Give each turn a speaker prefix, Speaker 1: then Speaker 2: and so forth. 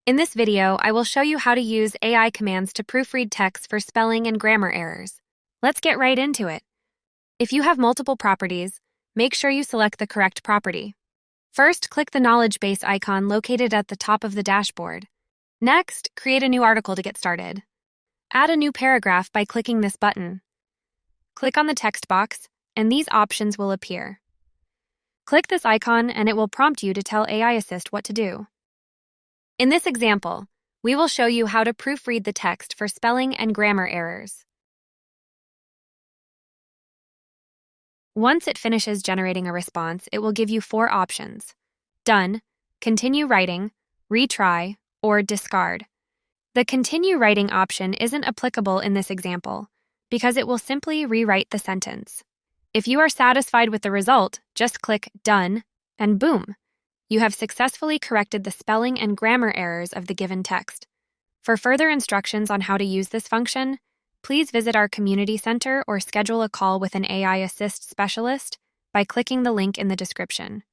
Speaker 1: In this video, I will show you how to use AI commands to proofread text for spelling and grammar errors. Let's get right into it. If you have multiple properties, make sure you select the correct property. First, click the knowledge base icon located at the top of the dashboard. Next, create a new article to get started. Add a new paragraph by clicking this button. Click on the text box, and these options will appear. Click this icon, and it will prompt you to tell AI Assist what to do. In this example, we will show you how to proofread the text for spelling and grammar errors. Once it finishes generating a response, it will give you 4 options: done, continue writing, retry, or discard. The continue writing option isn't applicable in this example because it will simply rewrite the sentence. If you are satisfied with the result, just click done, and boom! You have successfully corrected the spelling and grammar errors of the given text. For further instructions on how to use this function, please visit our community center or schedule a call with an AI Assist specialist by clicking the link in the description.